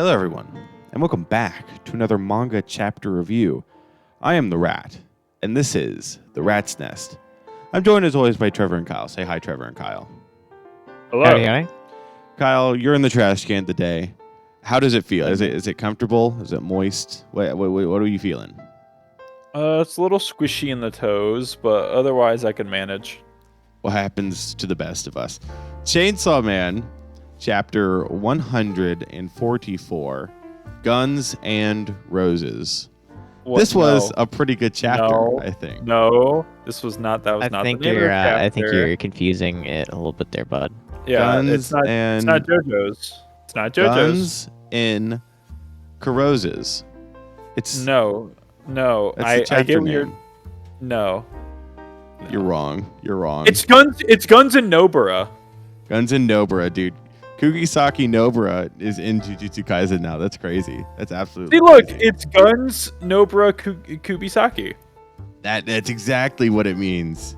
Hello, everyone, and welcome back to another manga chapter review. I am the Rat, and this is The Rat's Nest. I'm joined as always by Trevor and Kyle. Say hi, Trevor and Kyle. Hello. Howdy. Kyle, you're in the trash can today. How does it feel? Is it comfortable? Is it moist? What are you feeling? It's a little squishy in the toes, but otherwise I can manage. What happens to the best of us? Chainsaw Man, chapter 144, Guns and Roses. This was a pretty good chapter, I think. No, this was not. That was not the name of the chapter. I think you're confusing it a little bit there, bud. Yeah, Guns it's not JoJo's. It's not JoJo's. Guns in Roses. It's No. That's the chapter name. No. You're wrong. You're wrong. It's Guns in Nobara. Guns in Nobara, dude. Kugisaki Nobara is in Jujutsu Kaisen now. That's crazy. That's absolutely See, look, crazy. it's Guns Nobara Kubisaki. That's exactly what it means.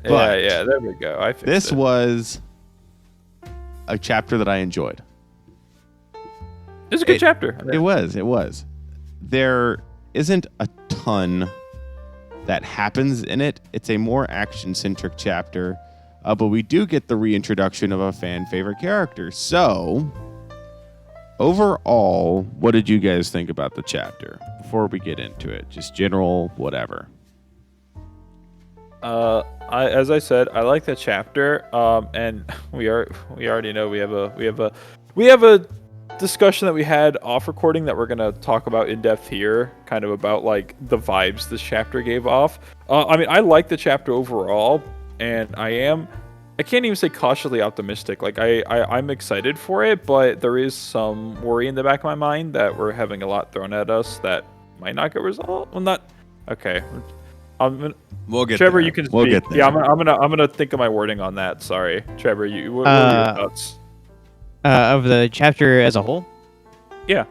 Yeah, But there we go. I fixed this it. was a chapter that I enjoyed. It's a good chapter. It was. There isn't a ton that happens in it. It's a more action-centric chapter, but we do get the reintroduction of a fan-favorite character. So, overall, what did you guys think about the chapter? Before we get into it, just general whatever. As I said, I like the chapter. And we already know we have a discussion that we had off recording that we're gonna talk about in depth here, kind of about like the vibes this chapter gave off. I mean, I like the chapter overall, and I can't even say cautiously optimistic. Like I'm excited for it, but there is some worry in the back of my mind that we're having a lot thrown at us that might not get resolved. Well, not okay. We'll get Trevor, there. you can speak. We'll get there. Yeah, I'm gonna think of my wording on that. Sorry, Trevor. What are your thoughts? Of the chapter as a whole, Yeah.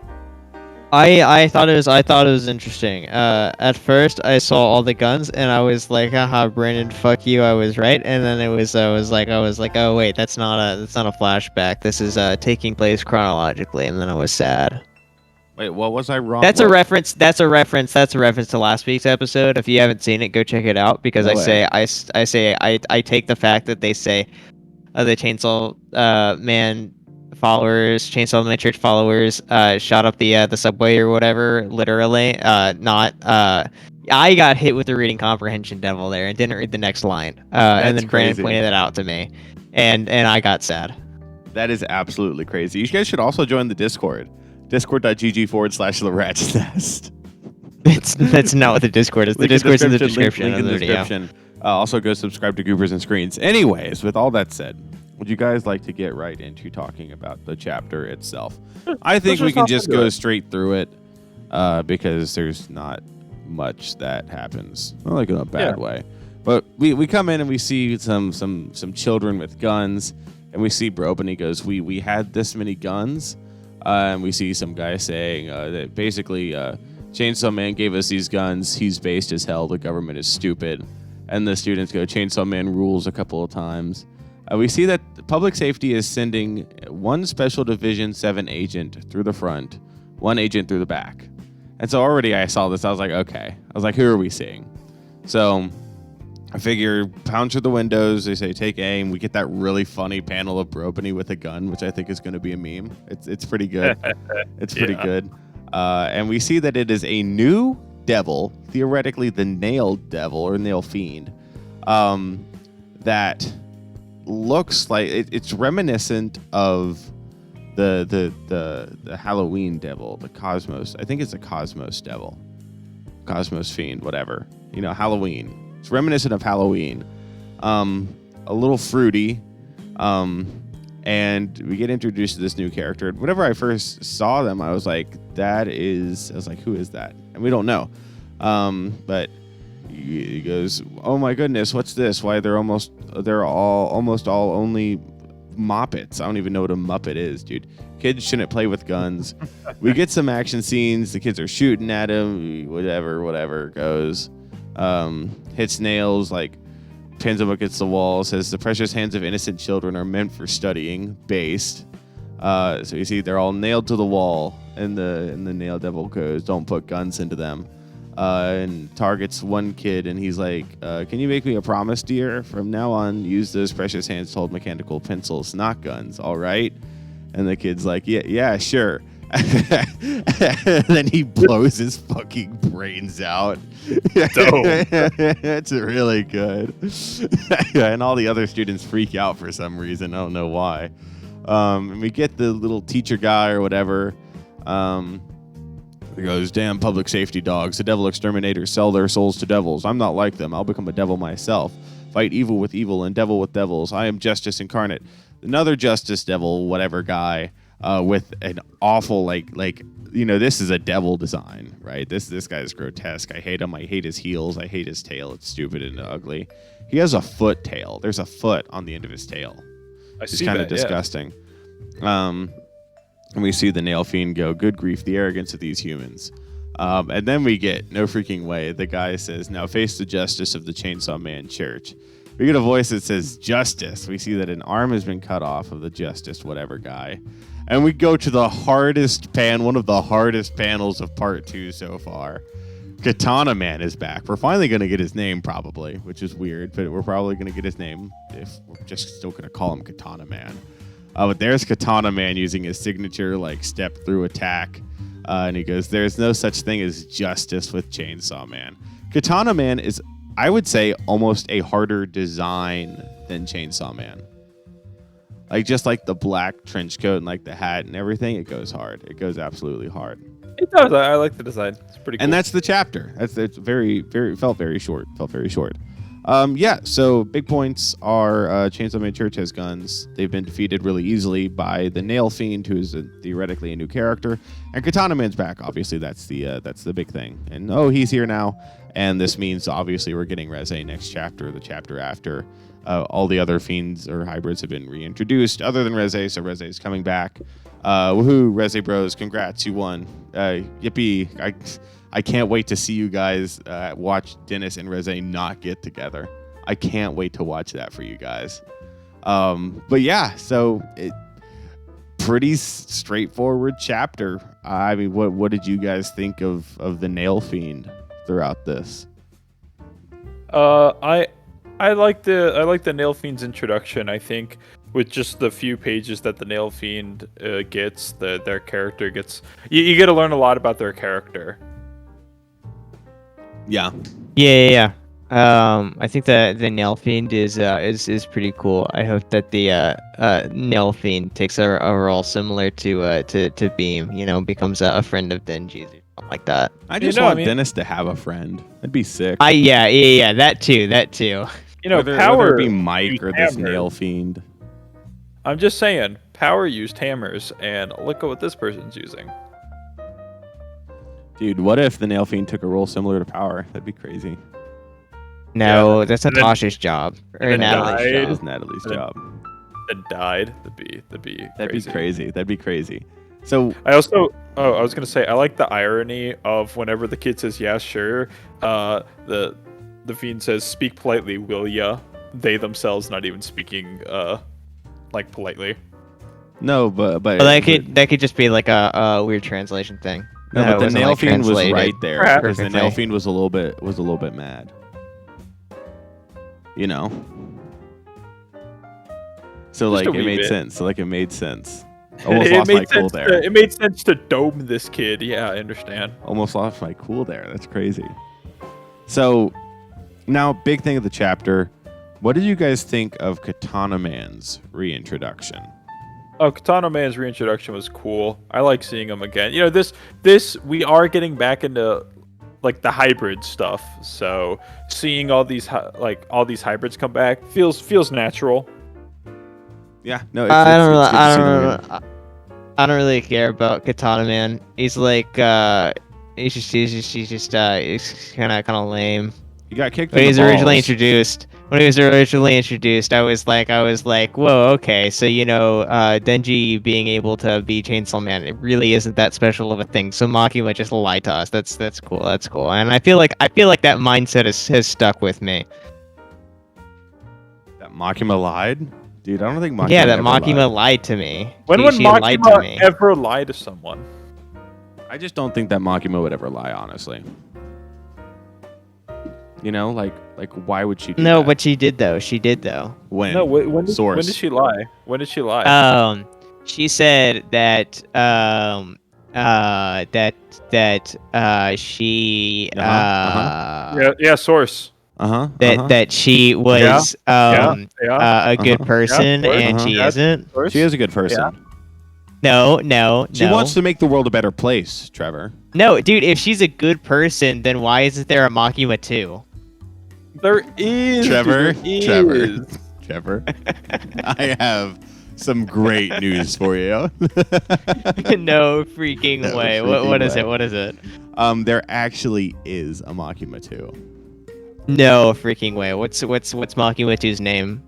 I thought it was interesting. At first, I saw all the guns and I was like, "Haha, Brandon, fuck you, I was right." And then I was like, "Oh wait, that's not a flashback. This is taking place chronologically." And then I was sad. Wait, what was I wrong? That's a reference to last week's episode. If you haven't seen it, go check it out because No I take the fact that they say the Chainsaw Man followers, Chainsaw Man Church followers, shot up the subway or whatever. Literally, not. I got hit with the reading comprehension devil there and didn't read the next line. And then Brandon crazy. pointed that out to me, and I got sad. That is absolutely crazy. You guys should also join the Discord. Discord.gg/The Rat's Nest. That's not what the Discord is. The Discord's in the description Link of in the the video. description. Also, go subscribe to Goobers and Screens. Anyways, with all that said, would you guys like to get right into talking about the chapter itself? I think we can just go straight through it because there's not much that happens. Not like in a bad way. But we come in and we see some children with guns, and we see Brope, and he goes, we had this many guns. And we see some guy saying that basically Chainsaw Man gave us these guns. He's based as hell. The government is stupid. And the students go, Chainsaw Man rules a couple of times. We see that public safety is sending one Special Division 7 agent through the front, one agent through the back. And so already I saw this. I was like, okay. I was like, who are we seeing? So I figure pound through the windows. They say, take aim. We get that really funny panel of Bropany with a gun, which I think is going to be a meme. It's pretty good. It's pretty good. And we see that it is a new devil, theoretically the Nail Devil or Nail Fiend, that looks like it's reminiscent of the Halloween devil, the Cosmos. I think it's a Cosmos devil, Cosmos Fiend, whatever. You know, Halloween. It's reminiscent of Halloween. A little fruity. And we get introduced to this new character. Whenever I first saw them, I was like, who is that? And we don't know. But he goes, oh my goodness, what's this? Why they're almost all only Moppets. I don't even know what a Muppet is, dude. Kids shouldn't play with guns. We get some action scenes. The kids are shooting at him. Whatever goes. Hits nails, like pins him against the wall. Says the precious hands of innocent children are meant for studying. Based. So you see they're all nailed to the wall, and the nail devil goes, "Don't put guns into them," and targets one kid, and he's like, "Can you make me a promise, dear? From now on, use those precious hands to hold mechanical pencils, not guns. All right?" And the kid's like, "Yeah, sure." And then he blows his fucking brains out. It's really good. And all the other students freak out for some reason. I don't know why. And we get the little teacher guy or whatever. He goes, "Damn public safety dogs. The devil exterminators sell their souls to devils. I'm not like them. I'll become a devil myself. Fight evil with evil and devil with devils. I am justice incarnate." Another justice devil, whatever guy, with an awful this is a devil design, right? This guy's grotesque. I hate him. I hate his heels. I hate his tail. It's stupid and ugly. He has a foot tail. There's a foot on the end of his tail. It's kind of disgusting. And we see the Nail Fiend go, "Good grief, the arrogance of these humans." And then we get, no freaking way, the guy says, "Now face the justice of the Chainsaw Man Church." We get a voice that says justice. We see that an arm has been cut off of the justice whatever guy. And we go to the one of the hardest panels of part 2 so far. Katana Man is back. We're finally going to get his name probably, which is weird, but we're probably going to get his name if we're just still going to call him Katana Man. But there's Katana Man using his signature step through attack. And he goes, "There's no such thing as justice with Chainsaw Man." Katana Man is, I would say, almost a harder design than Chainsaw Man. Just the black trench coat and the hat and everything, it goes hard. It goes absolutely hard. It does. I like the design. It's pretty cool. And that's the chapter. It's very, very, felt very short. So big points are Chainsaw Man Church has guns. They've been defeated really easily by the Nail Fiend, who is theoretically a new character. And Katana Man's back. Obviously, that's the big thing. And he's here now. And this means obviously we're getting Reze next chapter, the chapter after. All the other fiends or hybrids have been reintroduced other than Reze, so Reze is coming back. Woohoo, Reze bros, congrats, you won. Yippee. I can't wait to see you guys watch Dennis and Reze not get together. I can't wait to watch that for you guys. But yeah, so pretty straightforward chapter. I mean, what did you guys think of the Nail Fiend throughout this? I like the Nail Fiend's introduction. I think with just the few pages that the Nail Fiend gets, their character gets, you get to learn a lot about their character. Yeah. I think the Nail Fiend is pretty cool. I hope that the Nail Fiend takes a role similar to Beam. Becomes a friend of Denji's or something like that. I just want Dennis to have a friend. That'd be sick. Yeah. That too. Power whether it be Mike or this Nail Fiend. I'm just saying, Power used hammers, and look at what this person's using. Dude, what if the Nail Fiend took a role similar to Power? That'd be crazy. No, that's Natasha's job. Or Natalie's job. It's Natalie's job. And died. That'd be crazy. So I was gonna say, I like the irony of whenever the kid says yeah, sure, the Fiend says, "Speak politely, will ya?" They themselves not even speaking politely. No, but that could just be a weird translation thing. No, but the Nail Fiend was right there because the perfectly. Nail Fiend was a little bit mad. So it made sense. It made sense. Almost lost my cool there. It made sense to dome this kid. Yeah, I understand. Almost lost my cool there. That's crazy. So now, big thing of the chapter. What did you guys think of Katana Man's reintroduction? Oh, Katana Man's reintroduction was cool. I like seeing him again. This we are getting back into the hybrid stuff. So seeing all these hybrids come back feels natural. Yeah, no, I don't really care about Katana Man. He's he's just kind of lame. He got kicked. When he was originally introduced, I was like, whoa, okay. So Denji being able to be Chainsaw Man, it really isn't that special of a thing. So Makima just lied to us. That's cool. That's cool. And I feel like that mindset has stuck with me. That Makima lied. Dude, I don't think Makima Yeah, that ever Makima lied. lied to me. When would She lied to me. Makima ever lie to someone? I just don't think that Makima would ever lie, honestly. You know, like why would she do No, that? but she did though. She did though. When? No, when did Source. she lie? When did she lie? She said that she yeah, source. that she was a good person source. and she isn't. Source. She is a good person. Yeah. No. She wants to make the world a better place, Trevor. No, dude, if she's a good person, then why isn't there a Makima too? There is. Trevor. Dude, there is. Trevor. I have some great news for you. No freaking way. What is it? What is it? There actually is a Makima 2. No freaking way. What's Makima 2's name?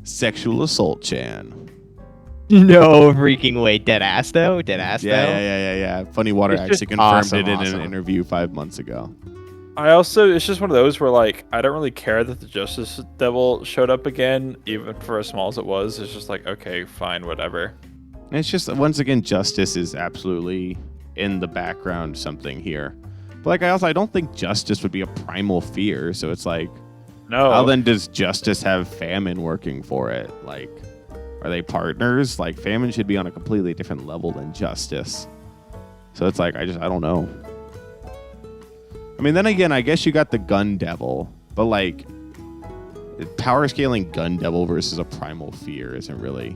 Sexual Assault Chan. No freaking way. Dead ass though? Dead ass though? Yeah. Funny Water It's actually just confirmed it in awesome. an interview 5 months ago. It's just one of those where, like, I don't really care that the Justice Devil showed up again, even for as small as it was. It's just like, okay, fine, whatever. It's just, once again, justice is absolutely in the background something here. But, like, I don't think justice would be a primal fear, so it's like, No. how then does justice have famine working for it? Like, are they partners? Like, famine should be on a completely different level than justice. So it's like, I don't know. I mean, then again, I guess you got the Gun Devil, but like, power scaling Gun Devil versus a primal fear isn't really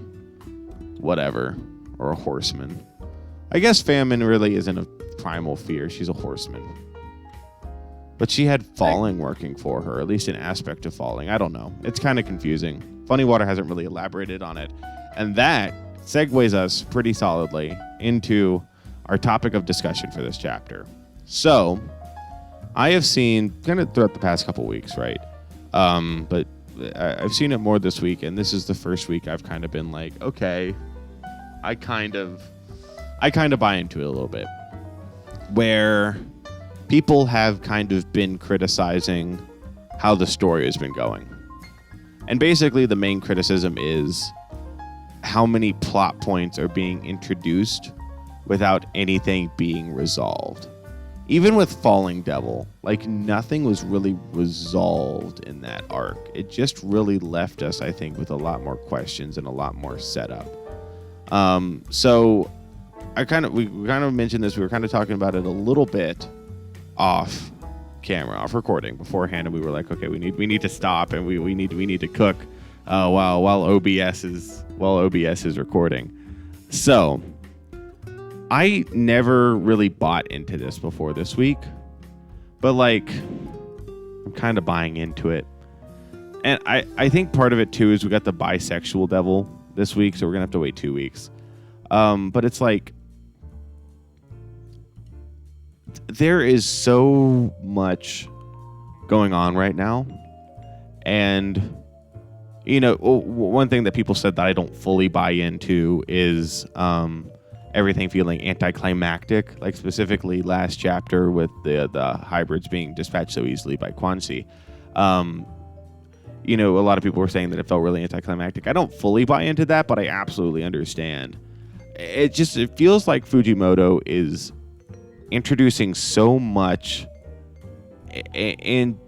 whatever, or a horseman. I guess famine really isn't a primal fear. She's a horseman. But she had falling working for her, at least an aspect of falling. I don't know. It's kind of confusing. Funny Water hasn't really elaborated on it. And that segues us pretty solidly into our topic of discussion for this chapter. So, I have seen, kind of throughout the past couple weeks, right? But I've seen it more this week, and this is the first week I've kind of been like, okay, I kind of buy into it a little bit. Where people have kind of been criticizing how the story has been going. And basically the main criticism is how many plot points are being introduced without anything being resolved. Even with Falling Devil, like, nothing was really resolved in that arc. It just really left us, I think, with a lot more questions and a lot more setup. So we kind of mentioned this. We were kind of talking about it a little bit off camera, off recording beforehand, and we were like, okay, we need to stop, and we need to cook while OBS is recording. So I never really bought into this before this week, but like, I'm kind of buying into it. And I think part of it too is we got the bisexual devil this week, so we're gonna have to wait 2 weeks. But it's like, there is so much going on right now, and you know, one thing that people said that I don't fully buy into is everything feeling anticlimactic, like specifically last chapter with the hybrids being dispatched so easily by Quanxi. You know, a lot of people were saying that it felt really anticlimactic. I don't fully buy into that, but I absolutely understand. It feels like Fujimoto is introducing so much and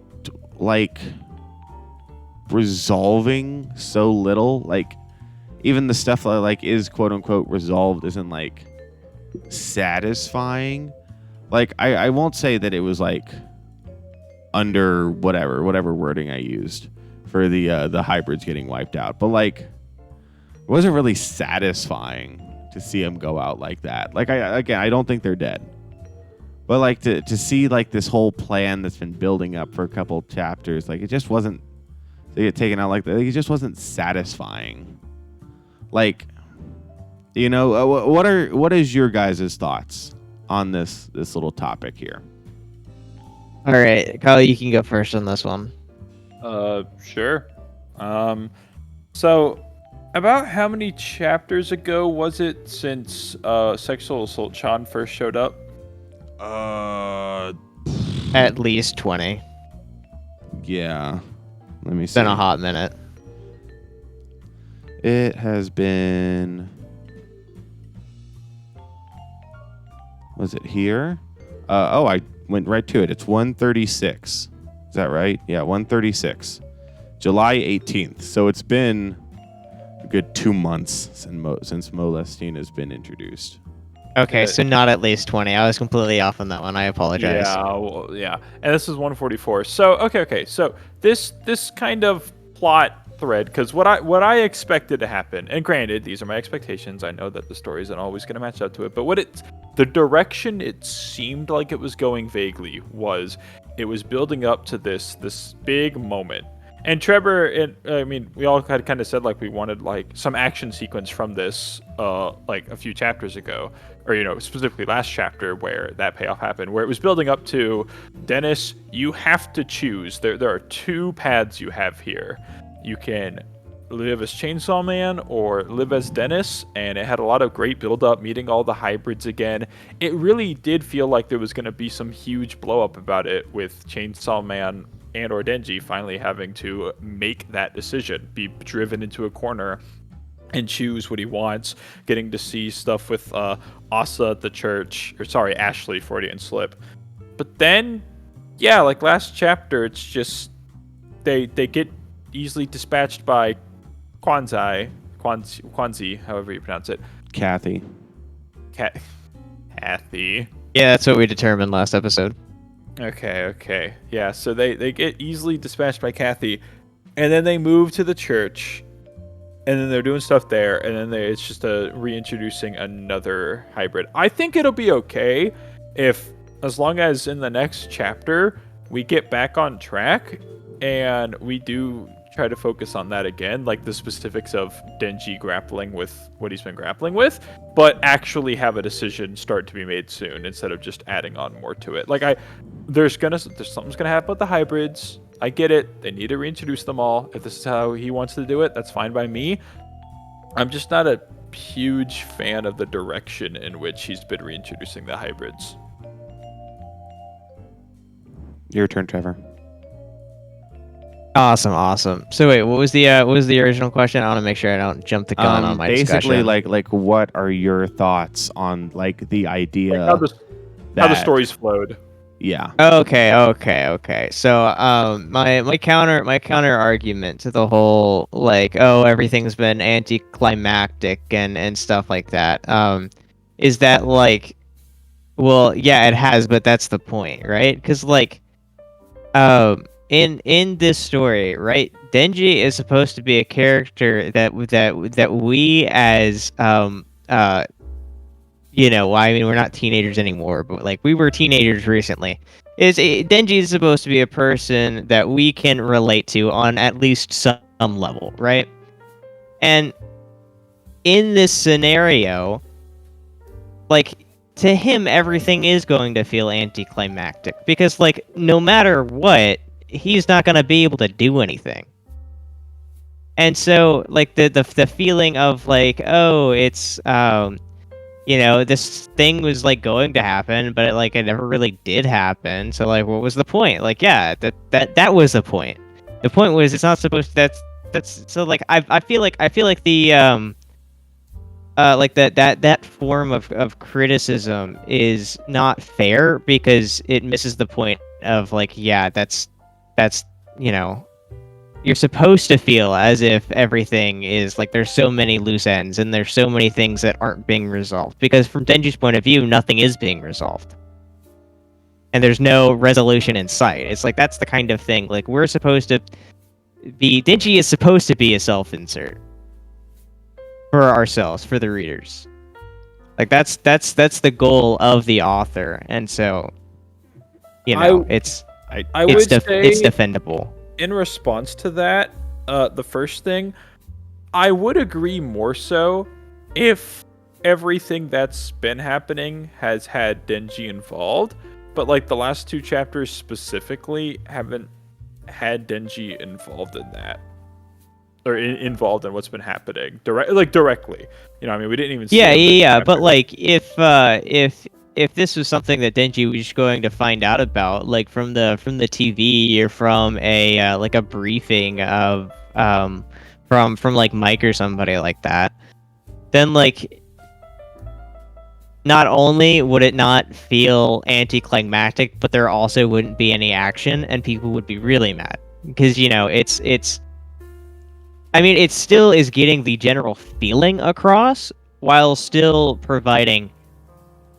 like resolving so little. Like, even the stuff that like is quote unquote resolved isn't like satisfying. Like, I won't say that it was like under whatever wording I used for the hybrids getting wiped out, but like, it wasn't really satisfying to see them go out like that. Like, I don't think they're dead, but like to see like this whole plan that's been building up for a couple chapters, like, it just wasn't, they get taken out like that. Like, it just wasn't satisfying. Like, you know, what is your guys' thoughts on this little topic here? All right, Kyle, you can go first on this one. Sure. So, about how many chapters ago was it since Sexual Assault Chan first showed up? At least 20. Yeah. Let me see. It's been a hot minute. It has been. Was it here? I went right to it. It's 136. Is that right? Yeah, 136. July 18th. So it's been a good 2 months since Molestine has been introduced. Okay, so not at least 20. I was completely off on that one. I apologize. Yeah, well, yeah. And this is 144. So okay. So this kind of plot thread, because what I expected to happen, and granted, these are my expectations. I know that the story isn't always going to match up to it, but the direction it seemed like it was going vaguely was it was building up to this big moment. And Trevor, and I mean, we all had kind of said like we wanted like some action sequence from this, like a few chapters ago, or specifically last chapter where that payoff happened, where it was building up to Dennis. You have to choose. There are two paths you have here. You can live as Chainsaw Man or live as Dennis, and it had a lot of great build up, meeting all the hybrids again. It really did feel like there was going to be some huge blow up about it with Chainsaw Man and or Denji finally having to make that decision, be driven into a corner and choose what he wants, getting to see stuff with Asa at the church, or sorry, Ashley, Freudian slip. But then, yeah, like last chapter, it's just they get easily dispatched by Kwanzi, however you pronounce it. Kathy. Kathy. Yeah, that's what we determined last episode. Okay. Yeah, so they get easily dispatched by Kathy, and then they move to the church, and then they're doing stuff there, and then it's just reintroducing another hybrid. I think it'll be okay as long as in the next chapter we get back on track and we do try to focus on that again, like the specifics of Denji grappling with what he's been grappling with, but actually have a decision start to be made soon instead of just adding on more to it. Like there's something's gonna happen with the hybrids. I get it. They need to reintroduce them all. If this is how he wants to do it, that's fine by me. I'm just not a huge fan of the direction in which he's been reintroducing the hybrids. Your turn, Trevor. Awesome. So wait, what was the original question? I want to make sure I don't jump the gun on my basically, discussion. like what are your thoughts on like the idea Like how the story's flowed? Yeah. Okay. So my counter argument to the whole like everything's been anticlimactic and stuff like that is that like, well, yeah, it has, but that's the point, right? Because like in this story, right, Denji is supposed to be a character that we as I mean, we're not teenagers anymore, but like we were teenagers recently. Denji is supposed to be a person that we can relate to on at least some level, right? And in this scenario, like to him, everything is going to feel anticlimactic because, like, no matter what, he's not going to be able to do anything. And so, like the feeling of like, it's this thing was like going to happen, but it never really did happen. So like, what was the point? Like, yeah, that was the point. The point was it's not supposed to, that's so like I feel like the like that form of criticism is not fair because it misses the point of like, yeah, that's you're supposed to feel as if everything is like there's so many loose ends and there's so many things that aren't being resolved, because from Denji's point of view, nothing is being resolved. And there's no resolution in sight. It's like that's the kind of thing like we're supposed to be Denji is supposed to be a self-insert for ourselves, for the readers. Like that's the goal of the author. And so it's defendable. In response to that, the first thing, I would agree more so if everything that's been happening has had Denji involved, but like the last two chapters specifically haven't had Denji involved in that, or involved in what's been happening directly. I mean, we didn't even. Yeah. But like, if this was something that Denji was going to find out about, like from the TV or from a like a briefing of from from like Mike or somebody like that, then like not only would it not feel anticlimactic, but there also wouldn't be any action, and people would be really mad because it's. I mean, it still is getting the general feeling across while still providing,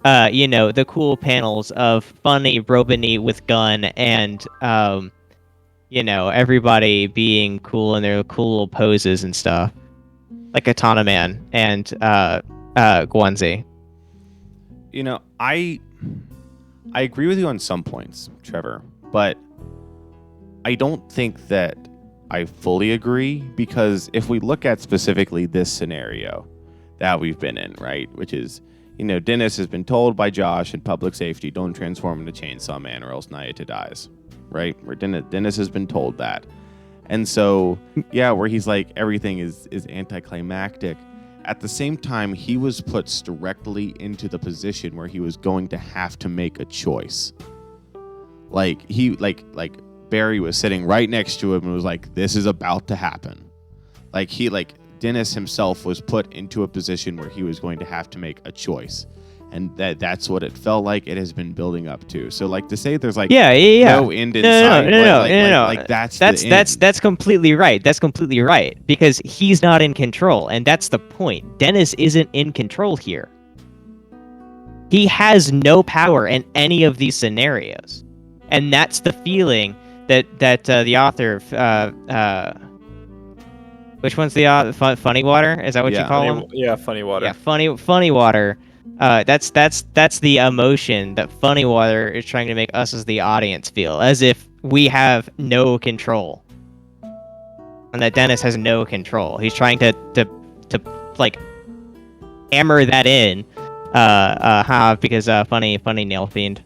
the cool panels of funny Robiny with gun and, everybody being cool in their cool little poses and stuff, like Katana Man and Guanzi. I agree with you on some points, Trevor, but I don't think that I fully agree, because if we look at specifically this scenario that we've been in, right, which is, Dennis has been told by Josh in public safety, don't transform into Chainsaw Man or else Nayata dies, right? Where Dennis has been told that. And so, yeah, where he's like, everything is anticlimactic. At the same time, he was put directly into the position where he was going to have to make a choice. Like Barry was sitting right next to him and was like, this is about to happen. Dennis himself was put into a position where he was going to have to make a choice. And that's what it felt like it has been building up to. So to say there's no end in sight. No. That's completely right. That's completely right. Because he's not in control, and that's the point. Dennis isn't in control here. He has no power in any of these scenarios. And that's the feeling that the author which one's the author? Funny Water? Is that what you call him? Yeah, Funny Water. Yeah, Funny Water. That's the emotion that Funny Water is trying to make us as the audience feel, as if we have no control, and that Dennis has no control. He's trying to hammer that in, because funny Nail Fiend.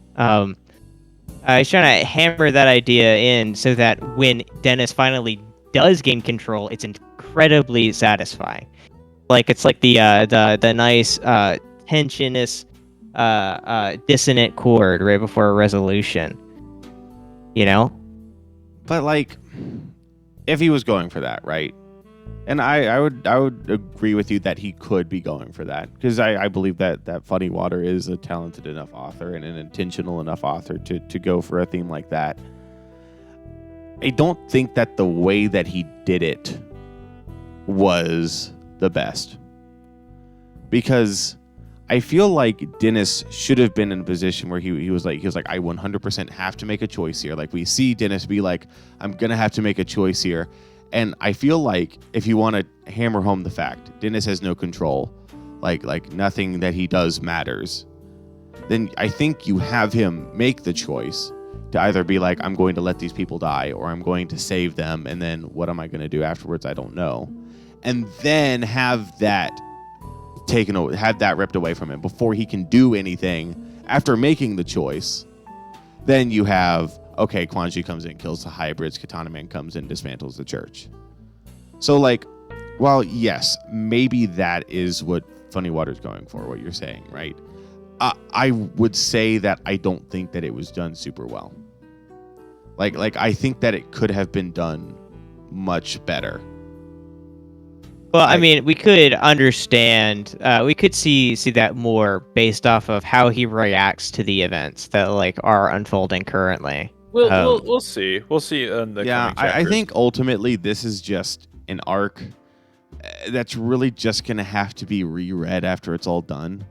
He's trying to hammer that idea in so that when Dennis finally does gain control, it's incredibly satisfying. It's like the nice tensionous dissonant chord right before a resolution. But if he was going for that, right? And I would agree with you that he could be going for that, because I believe that Funny Water is a talented enough author and an intentional enough author to go for a theme like that. I don't think that the way that he did it was the best, because I feel like Dennis should have been in a position where he was like I 100% have to make a choice here. We see Dennis be like, I'm gonna have to make a choice here. And I feel like if you want to hammer home the fact Dennis has no control, like nothing that he does matters, then I think you have him make the choice to either be like, I'm going to let these people die, or I'm going to save them, and then what am I going to do afterwards? I don't know. And then have that ripped away from him before he can do anything after making the choice. Then you have, okay, Quan Chi comes in, kills the hybrids, Katana Man comes in, dismantles the church. So while yes, maybe that is what Funny Water's going for, what you're saying, right? I would say that I don't think that it was done super well. I think that it could have been done much better. Well, I mean, we could understand, we could see that more based off of how he reacts to the events that are unfolding currently. We'll see. We'll see in the coming chapters. I think ultimately this is just an arc that's really just gonna have to be reread after it's all done,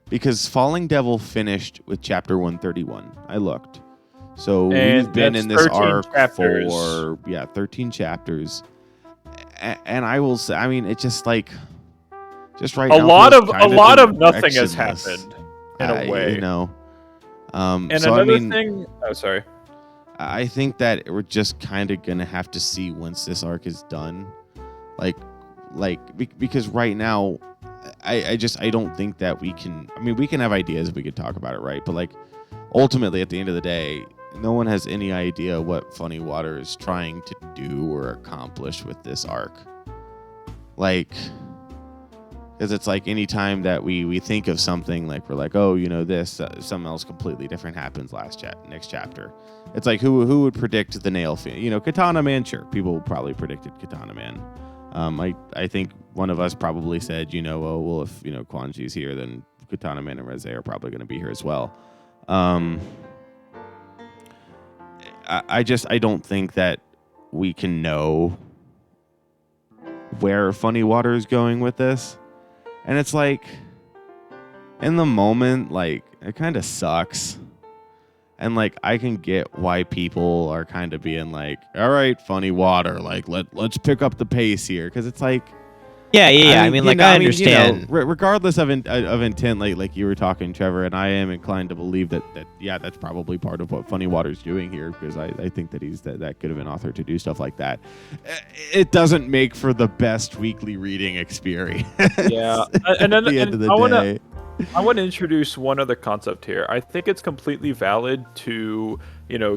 because Falling Devil finished with chapter 131. I looked, so we've been in this arc for 13 chapters. And I will say, I mean, it's just right now. A lot of nothing has happened in a way, and so another thing. Oh, sorry. I think that we're just kind of gonna have to see once this arc is done, because right now, I don't think that we can. I mean, we can have ideas if we could talk about it, right? But ultimately, at the end of the day, no one has any idea what Funny Water is trying to do or accomplish with this arc. Because it's anytime that we think of something, we're like, oh, this, something else completely different happens next chapter. It's who would predict the Nail Fiend? Katana Man, sure. People probably predicted Katana Man. I think one of us probably said, oh, well, if Kwanji's here, then Katana Man and Reze are probably going to be here as well. I don't think that we can know where Funny Water is going with this, and it's like, in the moment, like, it kind of sucks. And like, I can get why people are kind of being like, all right, Funny Water, like, let's pick up the pace here, because it's like, yeah. I mean, like, I understand. Regardless of intent, like you were talking, Trevor, and I am inclined to believe that that's probably part of what Funny Water's doing here, because I think that he's that good of an author to do stuff like that. It doesn't make for the best weekly reading experience. Yeah, and then at the end of the day. I want to introduce one other concept here. I think it's completely valid to,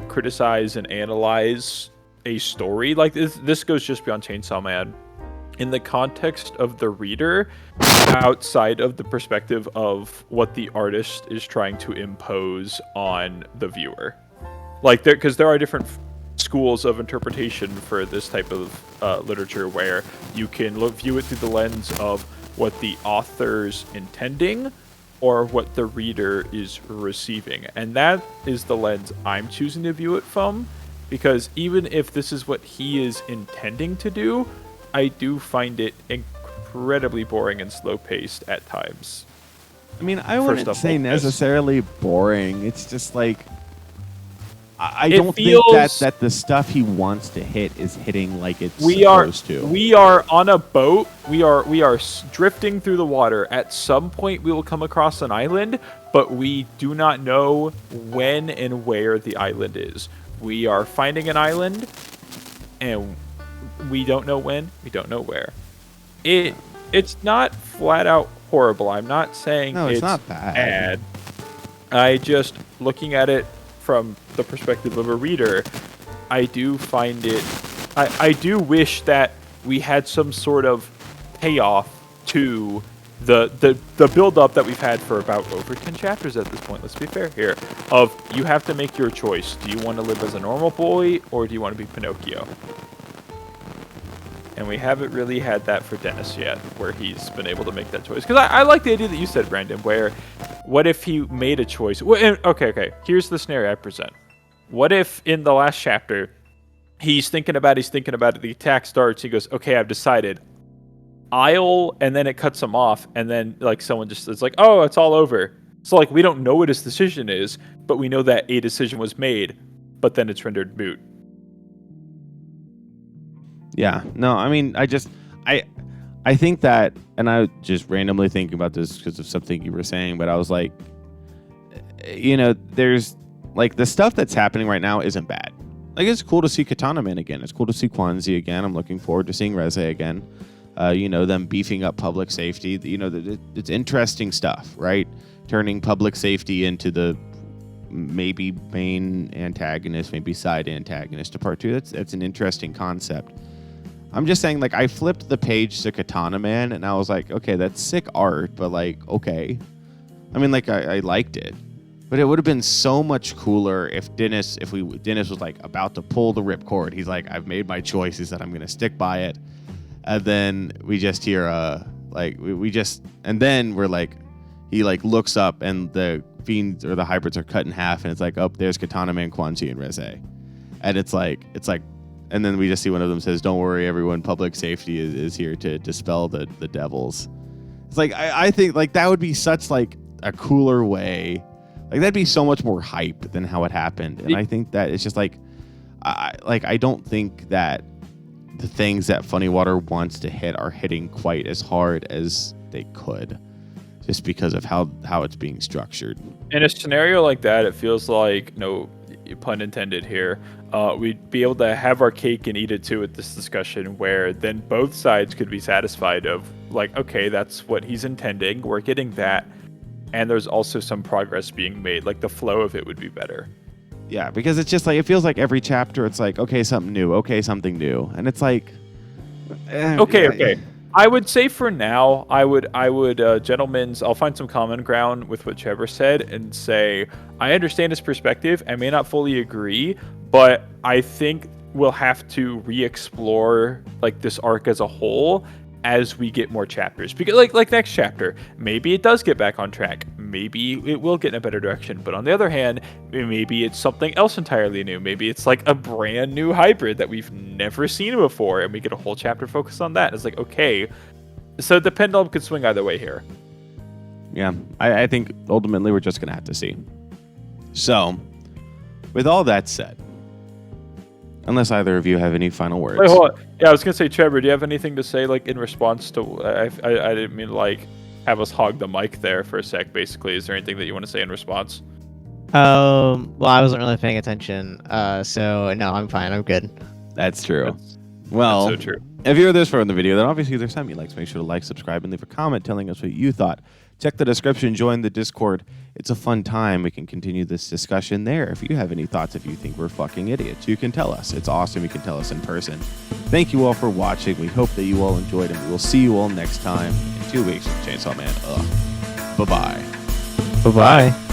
criticize and analyze a story. Like this goes just beyond Chainsaw Man. In the context of the reader, outside of the perspective of what the artist is trying to impose on the viewer. Like, because there are different schools of interpretation for this type of literature, where you can view it through the lens of what the author's intending or what the reader is receiving. And that is the lens I'm choosing to view it from, because even if this is what he is intending to do, I do find it incredibly boring and slow-paced at times. I mean, I wouldn't say necessarily boring. It's just like, I don't think that the stuff he wants to hit is hitting like it's supposed to. We are on a boat. We are drifting through the water. At some point, we will come across an island, but we do not know when and where the island is. We are finding an island, and we don't know when. We don't know where. It's not flat out horrible. I'm not saying it's not bad. I just, looking at it from the perspective of a reader, I do find it, I do wish that we had some sort of payoff to the build-up that we've had for about over 10 chapters at this point. Let's be fair here. Of, you have to make your choice. Do you want to live as a normal boy, or do you want to be Pinocchio? And we haven't really had that for Dennis yet, where he's been able to make that choice. Because I like the idea that you said, Brandon, where, what if he made a choice? Okay. Here's the scenario I present. What if in the last chapter, he's thinking about it, the attack starts, he goes, okay, I've decided. And then it cuts him off, and then like someone just is like, oh, it's all over. So like, we don't know what his decision is, but we know that a decision was made, but then it's rendered moot. Yeah, no, I mean, I think that, and I just randomly thinking about this because of something you were saying, but I was like, there's like, the stuff that's happening right now isn't bad. Like, it's cool to see Katana Man again. It's cool to see Kwanzi again. I'm looking forward to seeing Reze again. Them beefing up public safety. It's interesting stuff, right? Turning public safety into the maybe main antagonist, maybe side antagonist to part 2. That's an interesting concept. I'm just saying, like, I flipped the page to Katana Man, and I was like, okay, that's sick art, but, like, okay. I mean, like, I liked it. But it would have been so much cooler if Dennis was, like, about to pull the ripcord. He's like, I've made my choice. He said, I'm going to stick by it. And then we just hear, and then we're like, he, like, looks up, and the fiends or the hybrids are cut in half, and it's like, oh, there's Katana Man, Kwanzi, and Reze. And it's like, and then we just see one of them says, don't worry, everyone, public safety is here to dispel the devils. It's like, I think, like, that would be such, like, a cooler way. Like, that'd be so much more hype than how it happened. And I think that it's just, like, I don't think that the things that Funny Water wants to hit are hitting quite as hard as they could, just because of how it's being structured. In a scenario like that, it feels like, no pun intended here, we'd be able to have our cake and eat it too with this discussion, where then both sides could be satisfied of, like, okay, that's what he's intending, we're getting that, and there's also some progress being made. Like, the flow of it would be better. Yeah, because it's just like, it feels like every chapter it's like, okay, something new, and it's like, okay. I would say for now, I would, gentlemen's, I'll find some common ground with what Trevor said and say, I understand his perspective. I may not fully agree, but I think we'll have to re-explore like this arc as a whole as we get more chapters, because like next chapter, maybe it does get back on track, maybe it will get in a better direction, but on the other hand, maybe it's something else entirely new, maybe it's like a brand new hybrid that we've never seen before, and we get a whole chapter focused on that. It's like, okay, so the pendulum could swing either way here. Yeah, I think ultimately we're just gonna have to see. So with all that said, unless either of you have any final words. Wait, hold on. Yeah, I was gonna say, Trevor, do you have anything to say, like, in response to? I didn't mean to, like, have us hog the mic there for a sec. Basically, is there anything that you want to say in response? Well, I wasn't really paying attention. So no, I'm fine. I'm good. That's true. That's Well, so true. if you're this far in the video, then obviously there's time you likes. Make sure to like, subscribe, and leave a comment telling us what you thought. Check the description, join the Discord. It's a fun time. We can continue this discussion there. If you have any thoughts, if you think we're fucking idiots, you can tell us. It's awesome. You can tell us in person. Thank you all for watching. We hope that you all enjoyed, and we will see you all next time in 2 weeks with Chainsaw Man. Bye-bye. Bye-bye.